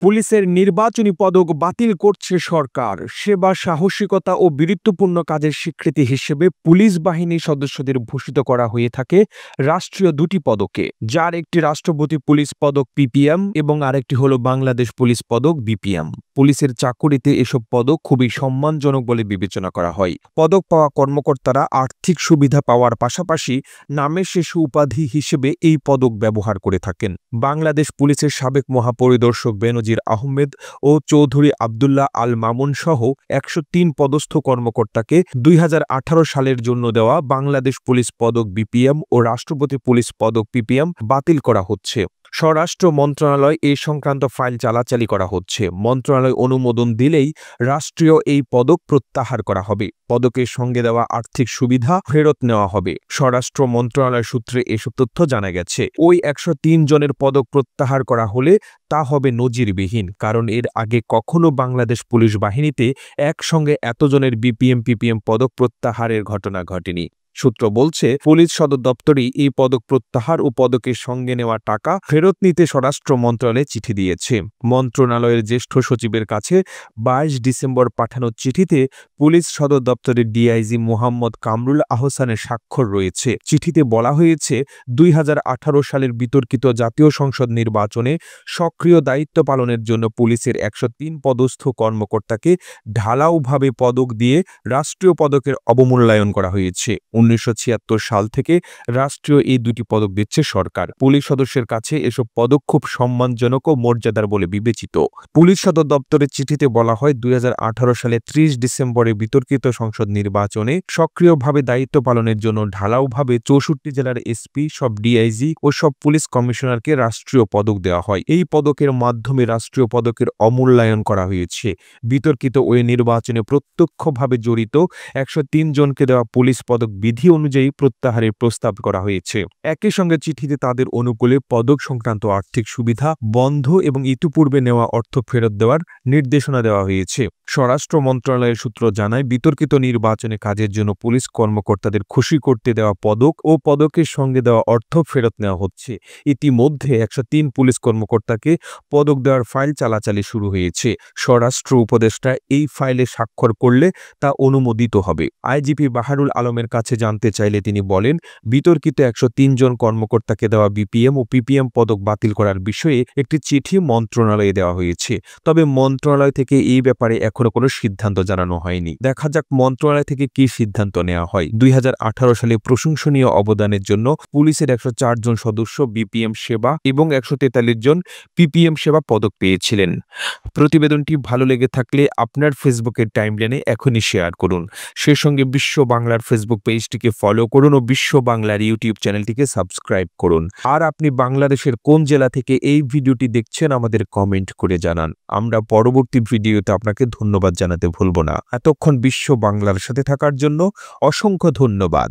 পুলিশের নির্বাচনী পদক বাতিল করছে সরকার। সেবা, সাহসিকতা ও বীরত্বপূর্ণ কাজের স্বীকৃতি হিসেবে পুলিশ বাহিনীর সদস্যদের ভূষিত করা হয়ে থাকে রাষ্ট্রীয় দুটি পদকে, যার একটি রাষ্ট্রপতি পুলিশ পদক পিপিএম এবং আরেকটি হলো বাংলাদেশ পুলিশ পদক বিপিএম। পুলিশের চাকুরিতে এসব পদক খুবই সম্মানজনক বলে বিবেচনা করা হয়। পদক পাওয়া কর্মকর্তারা আর্থিক সুবিধা পাওয়ার পাশাপাশি নামের শেষে উপাধি হিসেবে এই পদক ব্যবহার করে থাকেন। বাংলাদেশ পুলিশের সাবেক মহাপরিদর্শক বেনজির আহমেদ ও চৌধুরী আবদুল্লাহ আল মামুন সহ ১০৩ পদস্থ কর্মকর্তাকে ২০১৮ সালের জন্য দেওয়া বাংলাদেশ পুলিশ পদক বিপিএম ও রাষ্ট্রপতি পুলিশ পদক পিপিএম বাতিল করা হচ্ছে। স্বরাষ্ট্র মন্ত্রণালয় এ সংক্রান্ত ফাইল চালাচালি করা হচ্ছে। মন্ত্রণালয় অনুমোদন দিলেই রাষ্ট্রীয় এই পদক প্রত্যাহার করা হবে। পদকের সঙ্গে দেওয়া আর্থিক সুবিধা ফেরত নেওয়া হবে। স্বরাষ্ট্র মন্ত্রণালয় সূত্রে এসব তথ্য জানা গেছে। ওই ১০৩ জনের পদক প্রত্যাহার করা হলে তা হবে নজিরবিহীন, কারণ এর আগে কখনো বাংলাদেশ পুলিশ বাহিনীতে একসঙ্গে এতজনের বিপিএম পিপিএম পদক প্রত্যাহারের ঘটনা ঘটেনি। সূত্র বলছে, পুলিশ সদর দপ্তরই এই পদক প্রত্যাহার ও পদকের সঙ্গে নেওয়া টাকা ফেরত নিতে স্বরাষ্ট্র মন্ত্রণালয়ে চিঠি দিয়েছে। মন্ত্রণালয়ের জ্যেষ্ঠ সচিবের কাছে ২২ ডিসেম্বর পাঠানো চিঠিতে পুলিশ সদর দপ্তরের ডিআইজি মোহাম্মদ কামরুল আহসানের স্বাক্ষর রয়েছে। চিঠিতে বলা হয়েছে, ২০১৮ সালের বিতর্কিত জাতীয় সংসদ নির্বাচনে সক্রিয় দায়িত্ব পালনের জন্য পুলিশের ১০৩ পদস্থ কর্মকর্তাকে ঢালাওভাবে পদক দিয়ে রাষ্ট্রীয় পদকের অবমূল্যায়ন করা হয়েছে। ১৯৭৬ সাল থেকে রাষ্ট্রীয় এই দুটি পদক দিচ্ছে সরকার। পুলিশ সদস্যের কাছে এসব পদক খুব সম্মানজনক ও মর্যাদার বলে বিবেচিত। পুলিশ সদর দপ্তরের চিঠিতে বলা হয়, ২০১৮ সালে ৩০ ডিসেম্বরে বিতর্কিত সংসদ নির্বাচনে সক্রিয়ভাবে দায়িত্ব পালনের জন্য ঢালাওভাবে ৬৪ জেলার এসপি, সব ডিআইজি ও সব পুলিশ কমিশনারকে রাষ্ট্রীয় পদক দেওয়া হয়। এই পদকের মাধ্যমে রাষ্ট্রীয় পদকের অমূল্যায়ন করা হয়েছে। বিতর্কিত ওই নির্বাচনে প্রত্যক্ষভাবে জড়িত ১০৩ জনকে দেওয়া পুলিশ পদক বিধি অনুযায়ী প্রত্যাহারের প্রস্তাব করা হয়েছে। একই সঙ্গে চিঠিতে তাদের অনুকূলে পদক সংক্রান্ত আর্থিক সুবিধা বন্ধ এবং ইতিপূর্বে নেওয়া অর্থ ফেরত দেওয়ার নির্দেশনা দেওয়া হয়েছে। স্বরাষ্ট্র মন্ত্রণালয়ের সূত্র জানায়, বিতর্কিত নির্বাচনে কাজের জন্য পুলিশ কর্মকর্তাদের খুশি করতে দেওয়া পদক ও পদকের সঙ্গে দেওয়া অর্থ ফেরত নেওয়া হচ্ছে। ইতিমধ্যে ১০৩ পুলিশ কর্মকর্তাকে পদক দেওয়ার ফাইল চালাচালি শুরু হয়েছে। স্বরাষ্ট্র উপদেষ্টা এই ফাইলে স্বাক্ষর করলে তা অনুমোদিত হবে। আইজিপি বাহারুল আলমের কাছে জানতে চাইলে তিনি বলেন, বিতর্কিত ১০৩ জন কর্মকর্তাকে দেওয়া বিপিএম ও পিপিএম পদক বাতিল করার বিষয়ে একটি চিঠি মন্ত্রণালয়ে দেওয়া হয়েছে। তবে মন্ত্রণালয় থেকে এই ব্যাপারে এখনো কোনো সিদ্ধান্ত জানানো হয়নি। দেখা যাক মন্ত্রণালয় থেকে কি সিদ্ধান্ত নেওয়া হয়। ২০১৮ সালে প্রশংসনীয় অবদানের জন্য পুলিশের ১০৪ জন সদস্য বিপিএম সেবা এবং ১৪৩ জন পিপিএম সেবা পদক পেয়েছিলেন। প্রতিবেদনটি ভালো লেগে থাকলে আপনার ফেসবুকের টাইমলাইনে এখনই শেয়ার করুন। সে সঙ্গে বিশ্ব বাংলার ফেসবুক পেজটিকে ফলো করুন ও বিশ্ব বাংলার ইউটিউব চ্যানেলটিকে সাবস্ক্রাইব করুন। আর আপনি বাংলাদেশের কোন জেলা থেকে এই ভিডিওটি দেখছেন আমাদের কমেন্ট করে জানান। আমরা পরবর্তী ভিডিওতে আপনাকে ধন্যবাদ জানাতে ভুলব না। এতক্ষণ বিশ্ব বাংলার সাথে থাকার জন্য অসংখ্য ধন্যবাদ।